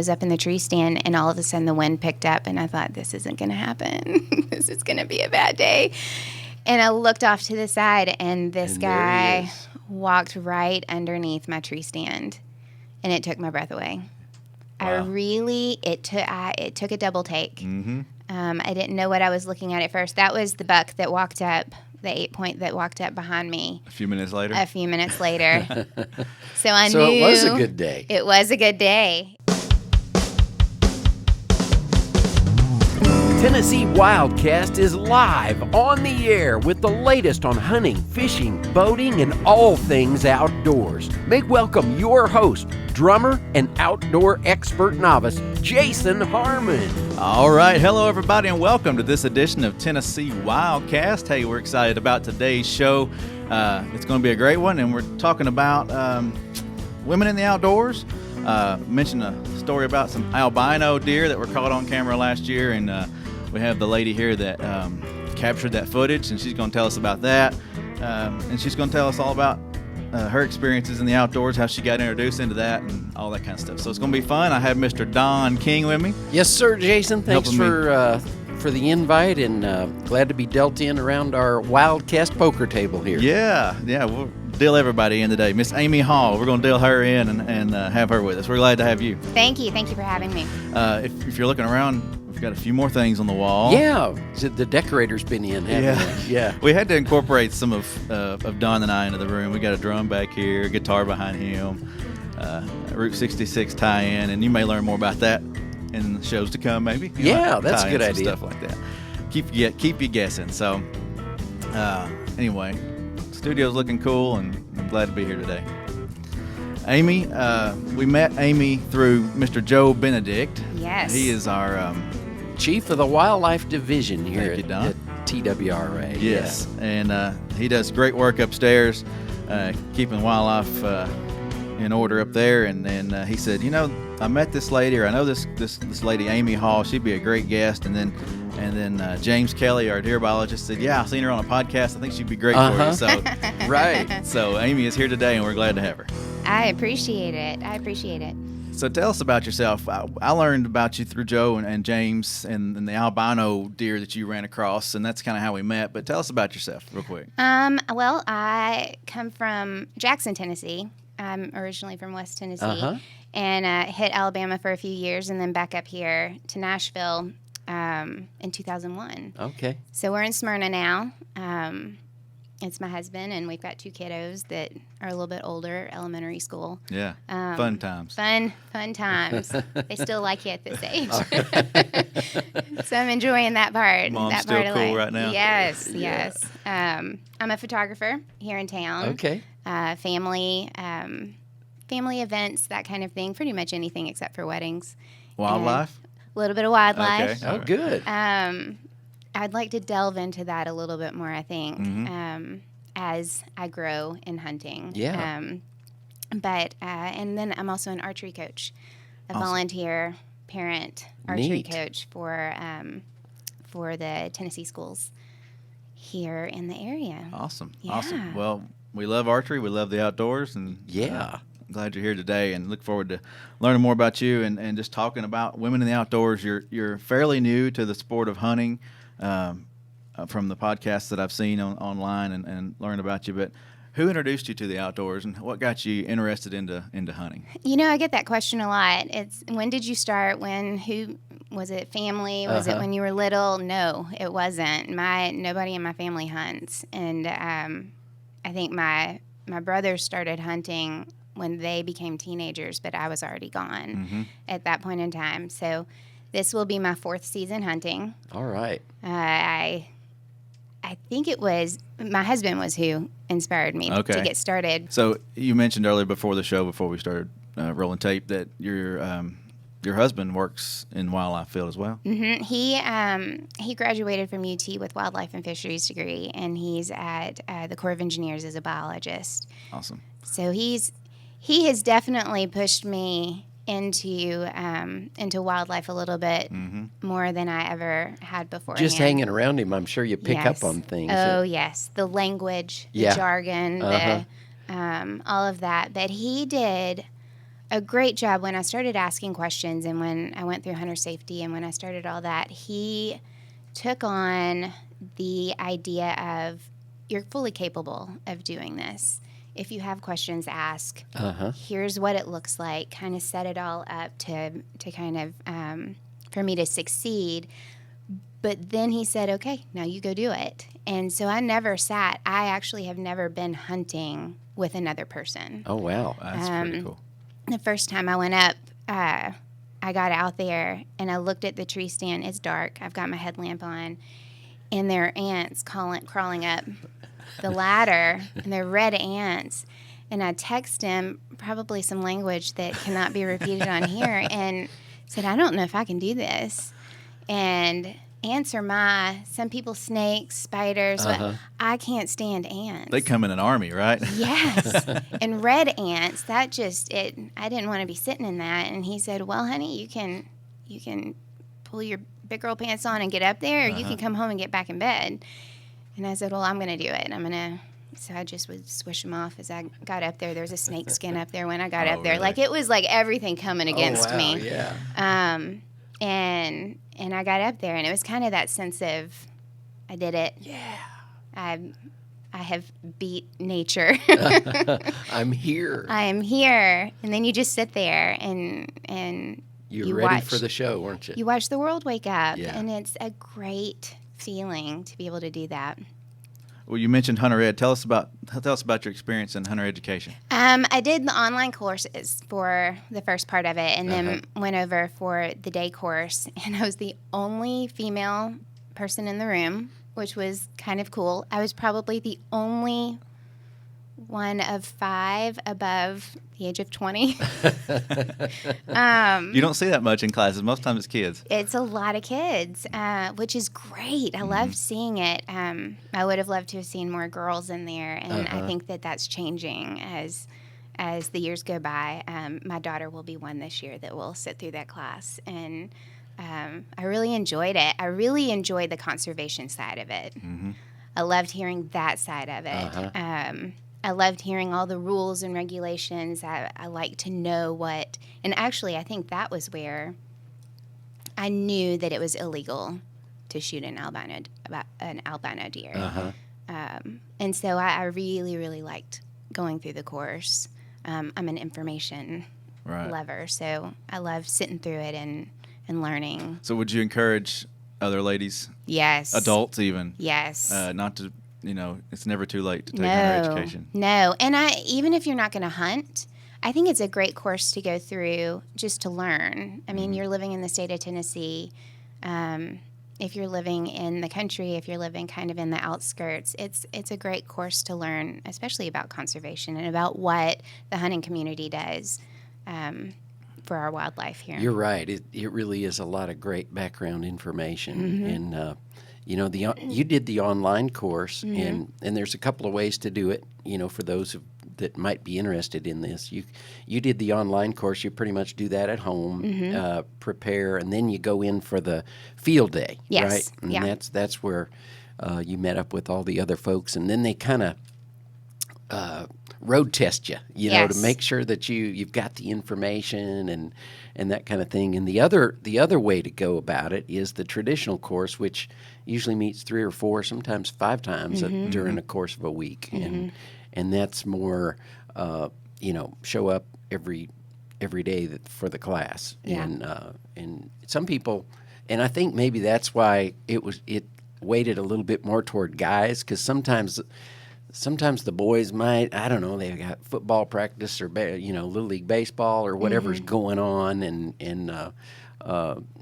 was up in the tree stand, and all of a sudden the wind picked up, and I thought, this isn't going to happen. This is going to be a bad day. And I looked off to the side, and this guy walked right underneath my tree stand, and it took my breath away. Wow. It took a double take. Mm-hmm. I didn't know what I was looking at first. That was the buck that walked up, the 8-point that walked up behind me. A few minutes later? So I knew. So it was a good day. It was a good day. Tennessee WildCast is live on the air with the latest on hunting, fishing, boating, and all things outdoors. Make welcome your host, drummer and outdoor expert novice, Jason Harmon. All right. Hello, everybody, and welcome to this edition of Tennessee WildCast. Hey, we're excited about today's show. It's going to be a great one, and we're talking about women in the outdoors. Mentioned a story about some albino deer that were caught on camera last year, and we have the lady here that captured that footage, and she's going to tell us about that. And she's going to tell us all about her experiences in the outdoors, how she got introduced into that, and all that kind of stuff. So it's going to be fun. I have Mr. Don King with me. Yes, sir, Jason. Thanks for the invite, and glad to be dealt in around our WildCast poker table here. Yeah, we'll deal everybody in today. Miss Amy Hall, we're going to deal her in and have her with us. We're glad to have you. Thank you for having me. If you're looking around, we've got a few more things on the wall. Yeah, the decorator's been in, haven't we? Yeah. We had to incorporate some of Don and I into the room. We got a drum back here, a guitar behind him, a Route 66 tie-in, and you may learn more about that in the shows to come, maybe. That's a good idea. Stuff like that. Keep you guessing. So, anyway, studio's looking cool, and I'm glad to be here today. Amy, we met Amy through Mr. Joe Benedict. Yes. He is our chief of the wildlife division here at TWRA. Yes, yeah. And he does great work upstairs, keeping wildlife in order up there. And then he said, I met this lady, or I know this lady, Amy Hall. She'd be a great guest. And then James Kelly, our deer biologist, said, I've seen her on a podcast. I think she'd be great for you. So, right. So Amy is here today, and we're glad to have her. I appreciate it. So tell us about yourself. I learned about you through Joe and James and the albino deer that you ran across, and that's kind of how we met. But tell us about yourself real quick. Well, I come from Jackson, Tennessee. I'm originally from West Tennessee, and hit Alabama for a few years, and then back up here to Nashville in 2001. Okay. So we're in Smyrna now. It's my husband, and we've got 2 kiddos that are a little bit older, elementary school. Yeah, fun times. Fun times. They still like you at this age. So I'm enjoying that part. Mom's that still part of cool life. right now? Yes. I'm a photographer here in town. Okay. Family events, that kind of thing. Pretty much anything except for weddings. Wildlife? A little bit of wildlife. Okay. Oh, right. Good. I'd like to delve into that a little bit more, I think, as I grow in hunting. Yeah. And then I'm also an archery coach, a volunteer parent archery Neat. coach for the Tennessee schools here in the area. Awesome. Yeah. Awesome. Well, we love archery. We love the outdoors. And I'm glad you're here today, and look forward to learning more about you and just talking about women in the outdoors. You're fairly new to the sport of hunting. From the podcasts that I've seen online and learned about you, but who introduced you to the outdoors, and what got you interested into hunting? I get that question a lot. It's when did you start? Who was it? Family? Was it when you were little? No, it wasn't. Nobody in my family hunts, and I think my brothers started hunting when they became teenagers, but I was already gone at that point in time. So this will be my 4th season hunting. All right. I think it was my husband was who inspired me to get started. So you mentioned earlier before the show, before we started rolling tape, that your husband works in wildlife field as well. Mm-hmm. He graduated from UT with wildlife and fisheries degree, and he's at the Corps of Engineers as a biologist. Awesome. So he has definitely pushed me into wildlife a little bit more than I ever had before. Just hanging around him, I'm sure you pick up on things. Oh, yes. The language, the jargon, all of that. But he did a great job when I started asking questions and when I went through hunter safety and when I started all that. He took on the idea of you're fully capable of doing this. If you have questions, ask. Here's what it looks like. Kind of set it all up to kind of for me to succeed. But then he said, okay, now you go do it. And so I never sat. I actually have never been hunting with another person. Oh, wow. That's pretty cool. The first time I went up, I got out there and I looked at the tree stand. It's dark. I've got my headlamp on. And there are ants crawling up the ladder. And they're red ants. And I text him probably some language that cannot be repeated on here and said, I don't know if I can do this. And ants are some people snakes, spiders, but I can't stand ants. They come in an army, right? Yes. And red ants, I didn't want to be sitting in that. And he said, well, honey, you can pull your big girl pants on and get up there, or you can come home and get back in bed. And I said, well, I'm going to do it. So I just would swish them off as I got up there. There was a snake skin up there when I got up there. Really? Like, it was like everything coming against me. Yeah. And I got up there, and it was kind of that sense of, I did it. Yeah. I have beat nature. I'm here. I am here. And then you just sit there and You're ready for the show, weren't you? You watch the world wake up, Yeah. and it's a great feeling to be able to do that. Well, you mentioned Hunter Ed. Tell us about your experience in hunter education. I did the online courses for the first part of it, and then went over for the day course. And I was the only female person in the room, which was kind of cool. I was probably the only one of 5 above the age of 20. You don't see that much in classes. Most times it's kids. It's a lot of kids, which is great. I loved seeing it. I would have loved to have seen more girls in there, and I think that that's changing as the years go by. My daughter will be one this year that will sit through that class, and I really enjoyed it. I really enjoyed the conservation side of it. I loved hearing that side of it. I loved hearing all the rules and regulations. I like to know what, and actually I think that was where I knew that it was illegal to shoot an albino deer. And so I really, really liked going through the course. I'm an information lover, so I love sitting through it and learning. So would you encourage other ladies, Yes. adults even, Yes. not to, it's never too late to take hunter education? No. And even if you're not going to hunt, I think it's a great course to go through just to learn. I mean, you're living in the state of Tennessee. If you're living in the country, if you're living kind of in the outskirts, it's a great course to learn, especially about conservation and about what the hunting community does for our wildlife here. You're right. It really is a lot of great background information. And, you did the online course, and there's a couple of ways to do it, for those that might be interested in this. You did the online course. You pretty much do that at home, prepare, and then you go in for the field day, Yes. right? And Yeah. that's where you met up with all the other folks, and then they kind of road test you, Yes. to make sure that you've got the information and that kind of thing. And the other way to go about it is the traditional course, which usually meets 3 or 4, sometimes 5 times during the course of a week, and that's more, show up every day for the class. Yeah. And some people, and I think maybe that's why it weighted a little bit more toward guys, because sometimes the boys might, I don't know, they've got football practice or little league baseball or whatever's going on, and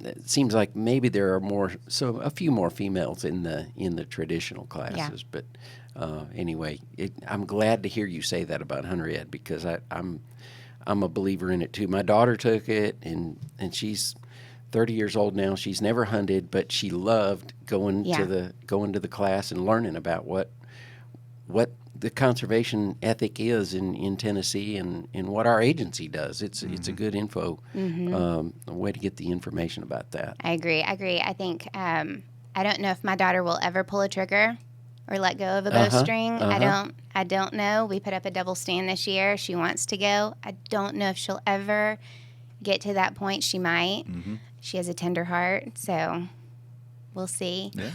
it seems like maybe there are a few more females in the traditional classes. But anyway, I'm glad to hear you say that about hunter ed, because I'm a believer in it too. My daughter took it, and she's 30 years old now. She's never hunted, but she loved going to the class and learning about what the conservation ethic is in Tennessee and what our agency does. It's a good info, a way to get the information about that. I agree. I think I don't know if my daughter will ever pull a trigger or let go of a bowstring. I don't know. We put up a double stand this year. She wants to go. I don't know if she'll ever get to that point. She might. Mm-hmm. She has a tender heart, so we'll see. Yeah.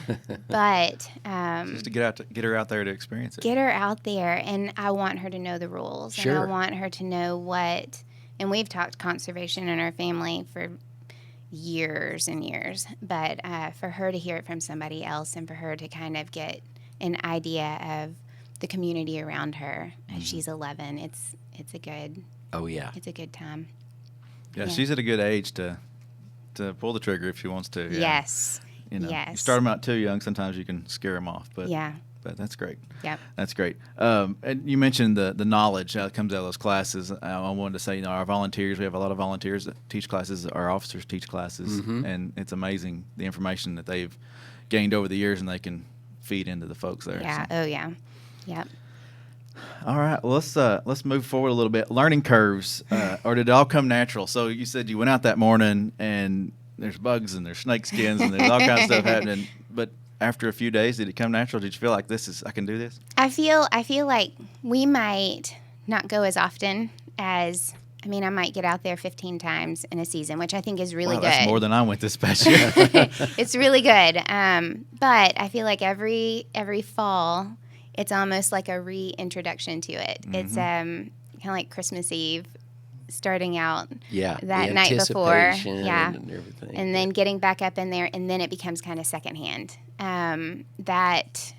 But just to get her out there to experience it. Get her out there, and I want her to know the rules. Sure. And I want her to know what. And we've talked conservation in our family for years and years, but for her to hear it from somebody else and for her to kind of get an idea of the community around her. Mm-hmm. She's 11. It's a good. Oh yeah. It's a good time. Yeah, she's at a good age to pull the trigger if she wants to. Yeah. Yes. You yes. start them out too young. Sometimes you can scare them off. But yeah. But that's great. Yep. That's great. And you mentioned the knowledge that comes out of those classes. I wanted to say, our volunteers, we have a lot of volunteers that teach classes. Our officers teach classes. Mm-hmm. And it's amazing the information that they've gained over the years, and they can feed into the folks there. Yeah. So. Oh, yeah. Yep. All right. Well, let's move forward a little bit. Learning curves, or did it all come natural? So you said you went out that morning, and there's bugs and there's snake skins and there's all kinds of stuff happening. But after a few days, did it come natural? Did you feel like I can do this? I feel like we might not go as often as, I might get out there 15 times in a season, which I think is really good. That's more than I went this past year. It's really good. But I feel like every fall, it's almost like a reintroduction to it. Mm-hmm. It's kind of like Christmas Eve. Starting out that night before, and everything, and then getting back up in there, and then it becomes kind of secondhand. That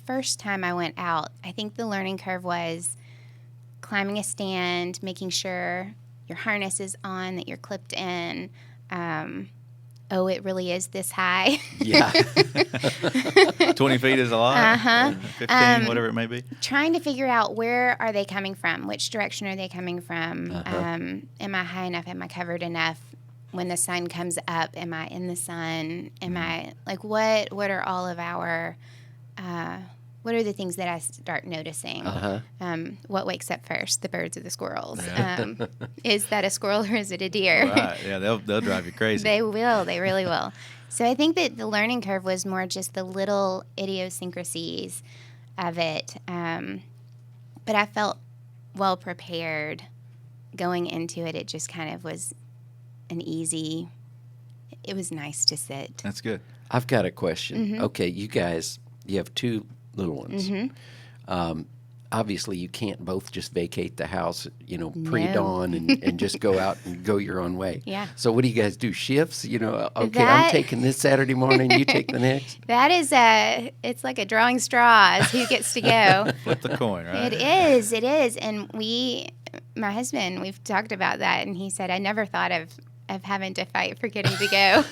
first time I went out, I think the learning curve was climbing a stand, making sure your harness is on, that you're clipped in. It really is this high. Yeah. 20 feet is a lot. Uh-huh. 15, whatever it may be. Trying to figure out, where are they coming from? Which direction are they coming from? Uh-huh. Am I high enough? Am I covered enough? When the sun comes up, am I in the sun? Am I, like, what are all of our, what are the things that I start noticing? Uh-huh. What wakes up first, the birds or the squirrels? Yeah. Is that a squirrel or is it a deer? Right. Yeah, they'll drive you crazy. They will. They really will. So I think that the learning curve was more just the little idiosyncrasies of it. But I felt well prepared going into it. It just kind of was it was nice to sit. That's good. I've got a question. Mm-hmm. Okay, you have two little ones. Mm-hmm. Obviously, you can't both just vacate the house, pre-dawn and just go out and go your own way. Yeah. So what do you guys do? Shifts? I'm That- taking this Saturday morning, you take the next? That is it's like a drawing straws. Who gets to go? Flip the coin, right? It is. And my husband, we've talked about that, and he said, I never thought of having to fight for getting to go.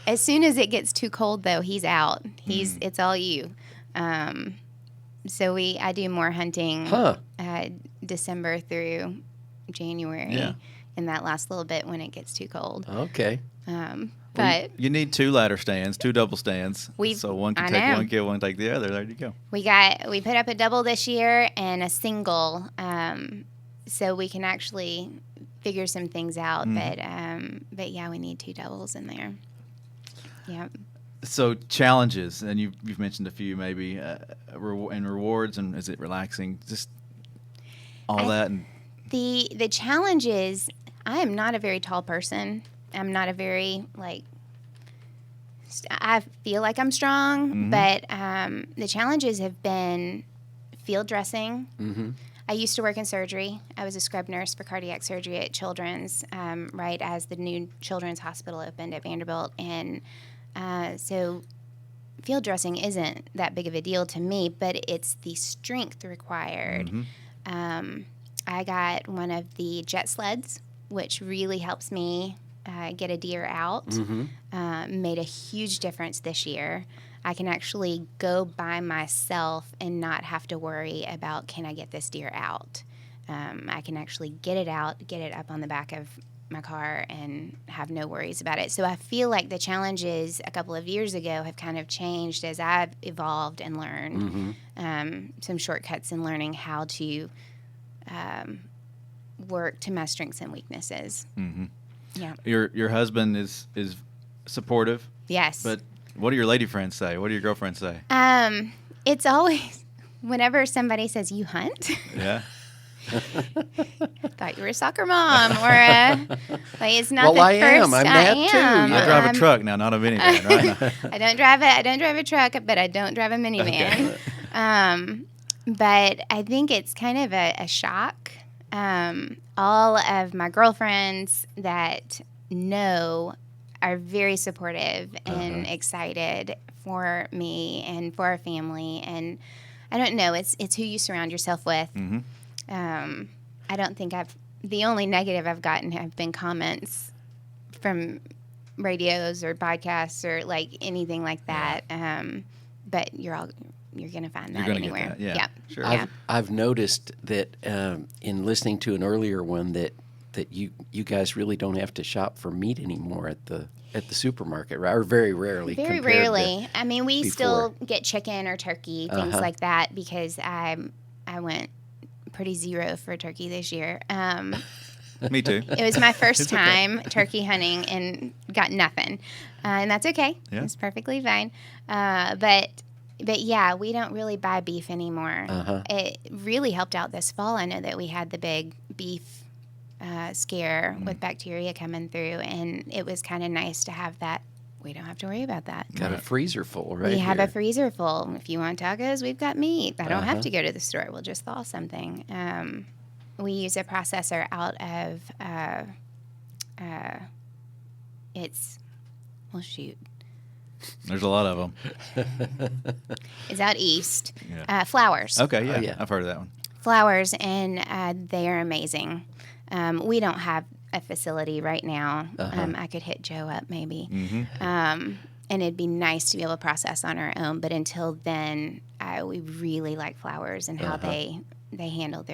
As soon as it gets too cold, though, he's out. It's all you. So I do more hunting December through January, in that last little bit when it gets too cold. Okay. But you need two ladder stands, two double stands. So one can take one kill, one take the other. There you go. We put up a double this year and a single, so we can actually figure some things out. But yeah, we need two doubles in there. Yeah. So challenges, and you've mentioned a few maybe, and rewards, and is it relaxing? Just all that. And the challenge is, I am not a very tall person. I'm not a very, I feel like I'm strong, but the challenges have been field dressing. Mm-hmm. I used to work in surgery. I was a scrub nurse for cardiac surgery at Children's, right as the new Children's Hospital opened at Vanderbilt. And so field dressing isn't that big of a deal to me, but it's the strength required. Mm-hmm. I got one of the jet sleds, which really helps me get a deer out. Mm-hmm. Made a huge difference this year. I can actually go by myself and not have to worry about, can I get this deer out? I can actually get it out, get it up on the back of my car, and have no worries about it. So I feel like the challenges a couple of years ago have kind of changed as I've evolved and learned. Mm-hmm. Some shortcuts in learning how to work to my strengths and weaknesses. Mm-hmm. Yeah. Your husband is supportive. Yes. But What do your lady friends say? What do your girlfriends say? It's always whenever somebody says you hunt. Yeah. Thought you were a soccer mom or like it's not Well, the first. I'm that too. I drive a truck now, not a minivan, right? I don't drive a truck, but I don't drive a minivan. Okay. But I think it's kind of a shock. All of my girlfriends that know are very supportive and excited for me and for our family. And I don't know, it's who you surround yourself with. Mm-hmm. I don't think the only negative I've gotten have been comments from radios or podcasts or like anything like that. But you're going to find that anywhere. Get that. Yeah. Sure. I've noticed that in listening to an earlier one that you guys really don't have to shop for meat anymore at the supermarket, right? Or very rarely. Very rarely. I mean, we still get chicken or turkey, things like that, because I went pretty zero for turkey this year. Me too. It was my first time turkey hunting and got nothing, and that's okay. Yeah. It's perfectly fine. But yeah, we don't really buy beef anymore. It really helped out this fall. I know that we had the big beef scare with bacteria coming through, and it was kind of nice to have that. We don't have to worry about that. got a freezer full, right? We have here. a freezer full. If you want tacos, we've got meat. I don't have to go to the store. We'll just thaw something. We use a processor out of There's a lot of them. It's out east. Yeah. Flowers. Okay, yeah. Oh, yeah. I've heard of that one. Flowers, and they are amazing. We don't have a facility right now. I could hit Joe up maybe. Mm-hmm. And it'd be nice to be able to process on our own. But until then, we really like Flowers and how they handle.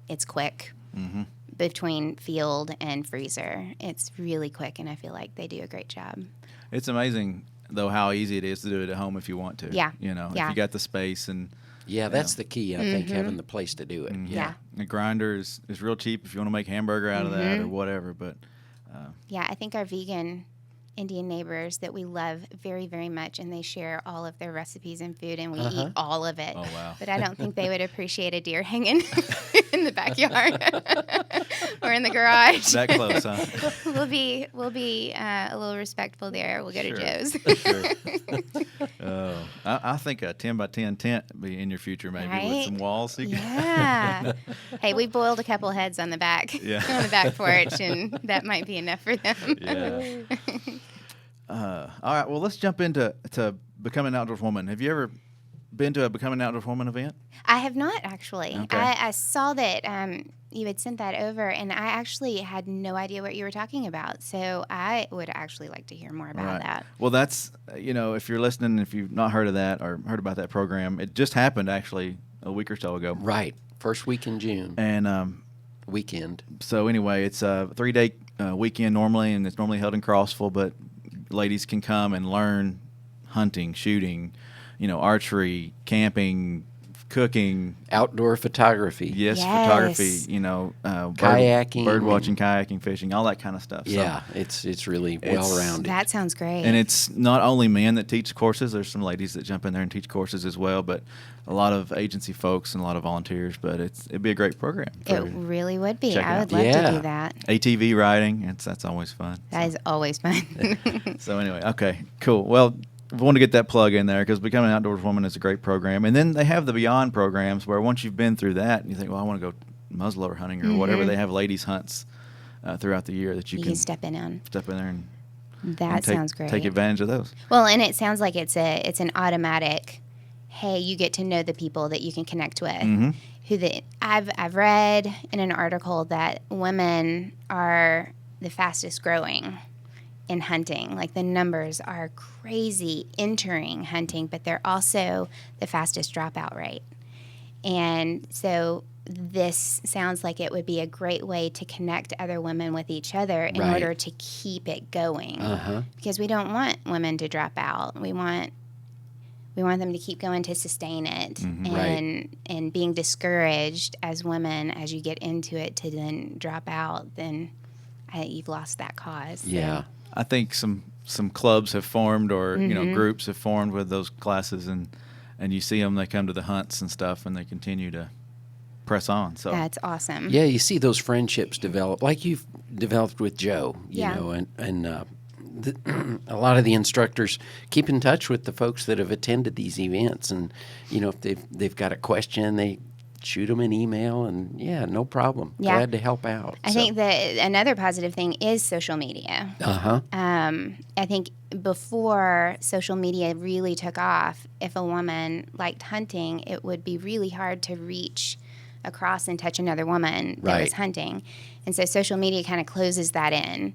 It's quick. Mm-hmm. Between field and freezer. It's really quick, and I feel like they do a great job. It's amazing, though, how easy it is to do it at home if you want to. Yeah. If you got the space and... Yeah, that's the key, I think, having the place to do it. Mm-hmm. Yeah. The grinder is real cheap if you want to make hamburger out of that or whatever, but... Yeah, I think our vegan Indian neighbors that we love very, very much, and they share all of their recipes and food, and we eat all of it. Oh, wow. But I don't think they would appreciate a deer hanging in the backyard or in the garage. That close, huh? We'll be a little respectful there. We'll go to Joe's. Sure. I think a 10 by 10 tent would be in your future, maybe, with Right? some walls. Yeah. Hey, we boiled a couple heads on the back on the back porch, and that might be enough for them. Yeah. All right. Well, let's jump into Becoming an Outdoors Woman. Have you ever been to a Becoming an Outdoors Woman event? I have not, actually. Okay. I saw that you had sent that over, and I actually had no idea what you were talking about. So I would actually like to hear more about that. Well, that's, if you're listening, if you've not heard of that or heard about that program, it just happened actually a week or so ago. Right. First week in June. And Weekend. so anyway, it's a 3-day weekend normally, and it's normally held in Crossville, but ladies can come and learn hunting, shooting, archery, camping, cooking, Outdoor photography. Yes. photography, Kayaking. bird watching, kayaking, fishing, all that kind of stuff. Yeah, it's really well-rounded. That sounds great. And it's not only men that teach courses. There's some ladies that jump in there and teach courses as well, but a lot of agency folks and a lot of volunteers. But it'd be a great program. It really would be. Check it I out. would love to Yeah. do that. ATV riding, that's always fun. That is always fun. So anyway, okay, cool. Well, we want to get that plug in there because Becoming an Outdoors Woman is a great program. And then they have the Beyond programs where once you've been through that, you think, well, I want to go muzzleloader hunting or whatever. They have ladies hunts throughout the year that you can step in on. step in there and That sounds great. Take advantage of those. Well, and it sounds like it's an automatic. Hey, you get to know the people that you can connect with. Mm-hmm. I've read in an article that women are the fastest growing in hunting. Like the numbers are crazy entering hunting, but they're also the fastest dropout rate. And so this sounds like it would be a great way to connect other women with each other in Right. order to keep it going. Uh-huh. Because we don't want women to drop out. We want them to keep going to sustain it. Mm-hmm. And being discouraged as women as you get into it to then drop out, then you've lost that cause. So, Yeah. I think some some clubs have formed or groups have formed with those classes, and you see them. They come to the hunts and stuff, and they continue to press on. So that's awesome. Yeah, you see those friendships develop, like you've developed with Joe. You know, and a lot of the instructors keep in touch with the folks that have attended these events, and if they've got a question, they shoot them an email, and no problem. Glad to help out. I think that another positive thing is social media. I think before social media really took off, if a woman liked hunting, it would be really hard to reach across and touch another woman that was hunting. And so social media kind of closes that in.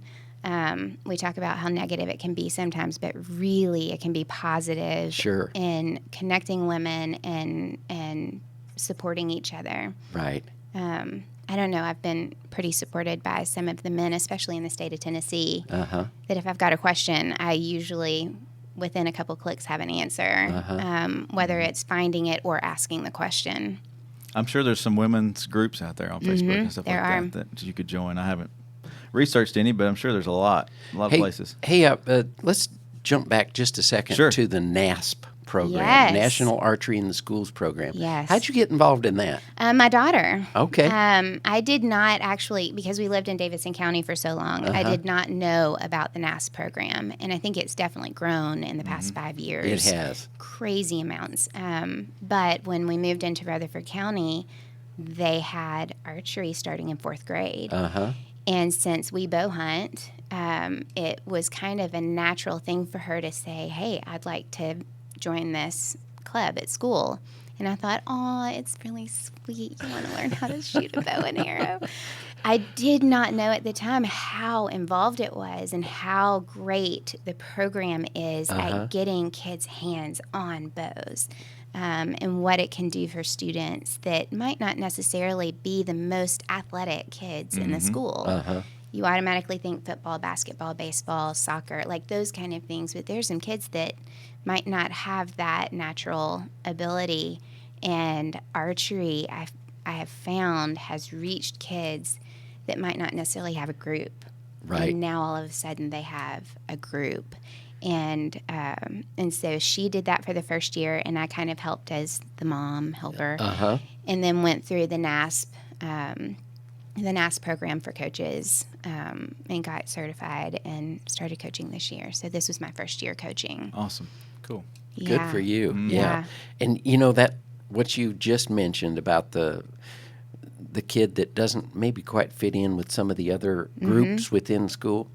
We talk about how negative it can be sometimes, but really it can be positive in connecting women and supporting each other. Right. I don't know. I've been pretty supported by some of the men, especially in the state of Tennessee, that if I've got a question, I usually, within a couple clicks, have an answer, whether it's finding it or asking the question. I'm sure there's some women's groups out there on Facebook and stuff that you could join. I haven't researched any, but I'm sure there's a lot of places. Hey, let's jump back just a second to the NASP program, National Archery in the Schools program. Yes. How'd you get involved in that? My daughter. Okay. I did not actually, because we lived in Davidson County for so long, I did not know about the NASP program, and I think it's definitely grown in the past 5 years. It has. Crazy amounts. But when we moved into Rutherford County, they had archery starting in 4th grade. And since we bow hunt, it was kind of a natural thing for her to say, hey, I'd like to join this club at school. And I thought, oh, it's really sweet. You want to learn how to shoot a bow and arrow. I did not know at the time how involved it was and how great the program is at getting kids' hands on bows. And what it can do for students that might not necessarily be the most athletic kids in the school. You automatically think football, basketball, baseball, soccer, like those kind of things. But there's some kids that might not have that natural ability. And archery, I have found, has reached kids that might not necessarily have a group. Right. And now all of a sudden they have a group. And so she did that for the first year, and I kind of helped as the mom helper. And then went through the NASP program for coaches, and got certified and started coaching this year. So this was my first year coaching. Awesome. Cool. Good for you. Yeah. And that what you just mentioned about the kid that doesn't maybe quite fit in with some of the other groups within school,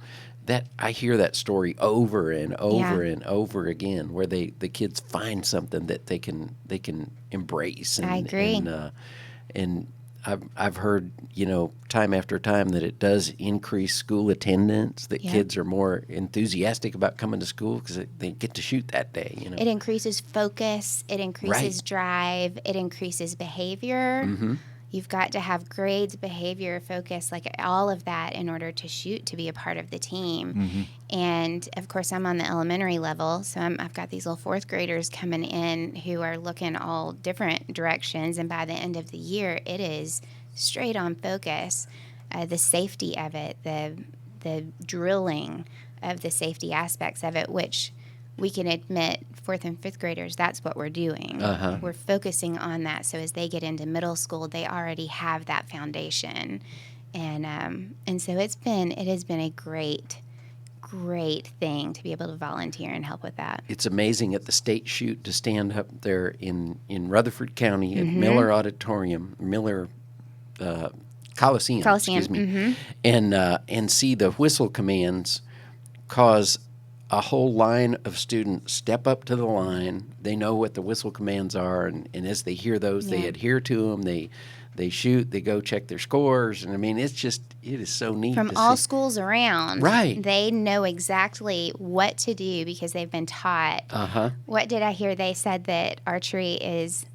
that I hear that story over and over and over again, where the kids find something that they can embrace. And, I agree. And I've heard time after time that it does increase school attendance. That kids are more enthusiastic about coming to school because they get to shoot that day. It increases focus. It increases drive. It increases behavior. You've got to have grades, behavior, focus, like all of that in order to shoot, to be a part of the team. And, of course, I'm on the elementary level, so I've got these little 4th graders coming in who are looking all different directions. And by the end of the year, it is straight on focus. The safety of it, the drilling of the safety aspects of it, which we can admit 4th and 5th graders, that's what we're doing. We're focusing on that. So as they get into middle school, they already have that foundation. And so it has been a great thing to be able to volunteer and help with that. It's amazing at the state shoot to stand up there in Rutherford County at Miller Coliseum, excuse me, and see the whistle commands cause a whole line of students step up to the line. They know what the whistle commands are, and as they hear those, they adhere to them. They shoot. They go check their scores, and I mean, it is so neat. From all schools around, right? They know exactly what to do because they've been taught. What did I hear? They said that archery is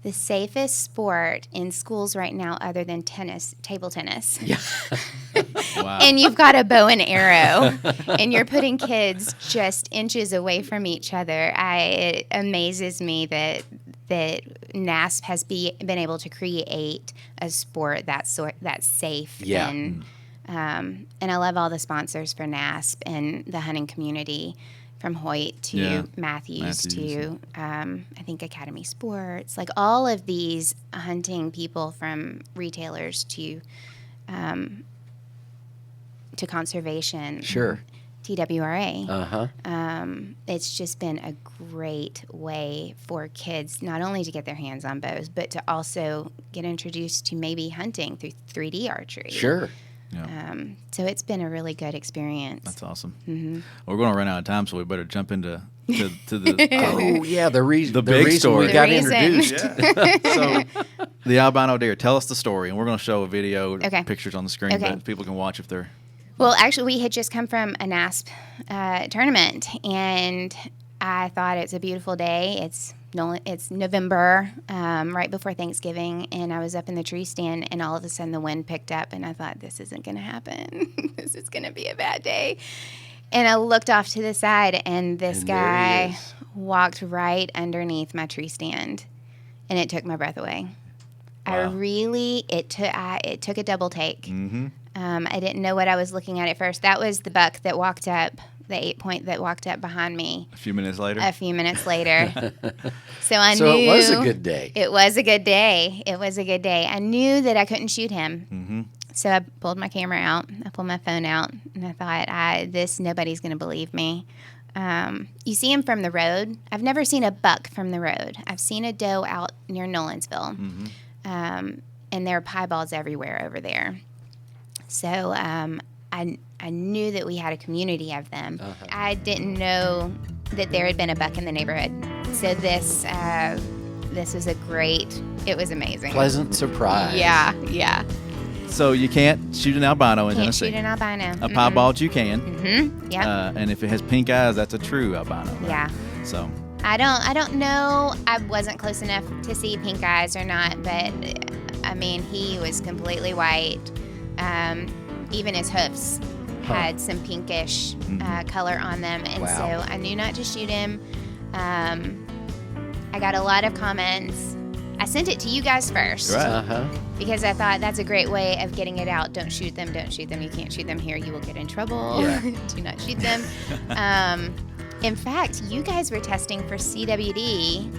the safest sport in schools right now, other than tennis, table tennis. Yeah. Wow. And you've got a bow and arrow, and you're putting kids just inches away from each other. It amazes me that NASP has been able to create a sport that's safe and And I love all the sponsors for NASP and the hunting community, from Hoyt to Matthews to I think Academy Sports, like all of these hunting people, from retailers to conservation. Sure. TWRA. It's just been a great way for kids not only to get their hands on bows, but to also get introduced to maybe hunting through 3D archery. Sure. Yeah. So it's been a really good experience. That's awesome. Mm-hmm. Well, we're going to run out of time, so we better jump into the Oh, yeah, the reason story. we got The reason. introduced. So the albino deer. Tell us the story, and we're going to show a video, pictures on the screen that people can watch if they're. Well, actually, we had just come from a NASP tournament, and I thought it's a beautiful day. It's November, right before Thanksgiving, and I was up in the tree stand, and all of a sudden the wind picked up, and I thought, this isn't going to happen. This is going to be a bad day. And I looked off to the side, and this guy walked right underneath my tree stand, and it took my breath away. Wow. It took a double take. Mm-hmm. I didn't know what I was looking at first. That was the buck that walked up, the 8-point that walked up behind me. A few minutes later. So I knew. So it was a good day. It was a good day. I knew that I couldn't shoot him. Mm-hmm. So I pulled my camera out. I pulled my phone out, and I thought, nobody's going to believe me. You see him from the road. I've never seen a buck from the road. I've seen a doe out near Nolensville, and there are piebalds everywhere over there. So I knew that we had a community of them. I didn't know that there had been a buck in the neighborhood. So this was it was amazing. Pleasant surprise. Yeah. So you can't shoot an albino in Can't Tennessee. shoot an albino. A piebald you can. Mm-hmm. Yeah. And if it has pink eyes, that's a true albino. Right? Yeah. So. I don't know. I wasn't close enough to see pink eyes or not, but I mean, he was completely white. Even his hoofs had some pinkish color on them, and so I knew not to shoot him. I got a lot of comments. I sent it to you guys first, Right. because I thought that's a great way of getting it out. Don't shoot them. You can't shoot them here. You will get in trouble. Yeah. Do not shoot them. In fact, you guys were testing for CWD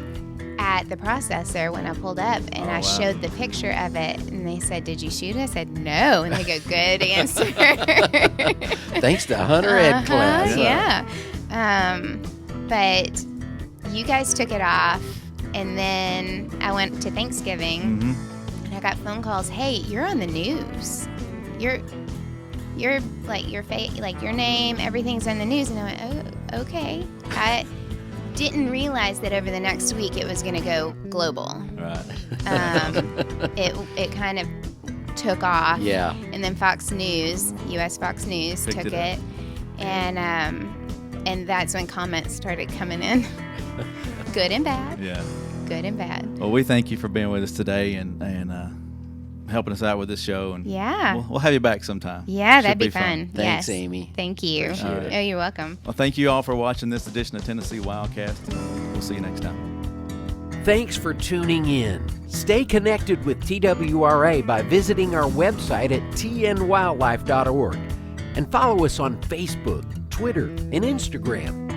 at the processor when I pulled up, and I showed the picture of it, and they said, "Did you shoot it?" I said, "No," and they go, "Good answer." Thanks to Hunter Ed class. Yeah. But you guys took it off, and then I went to Thanksgiving, and I got phone calls. Hey, you're on the news. You're like your name, everything's on the news, and I went, "Oh, okay." I didn't realize that over the next week it was going to go global. Right. It kind of took off. Yeah. And then Fox News, U.S. Fox News, Picked took it it, and that's when comments started coming in, good and bad. Yeah. Good and bad. Well, we thank you for being with us today and helping us out with this show. And Yeah. we'll have you back sometime. Yeah, Should that'd be fun. fun. Thanks, Yes. Amy. Thank you. Appreciate it. Oh, you're welcome. Well, thank you all for watching this edition of Tennessee WildCast. We'll see you next time. Thanks for tuning in. Stay connected with TWRA by visiting our website at tnwildlife.org and follow us on Facebook, Twitter, and Instagram.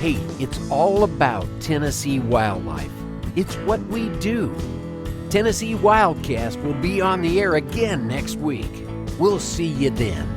Hey, it's all about Tennessee wildlife. It's what we do. Tennessee WildCast will be on the air again next week. We'll see you then.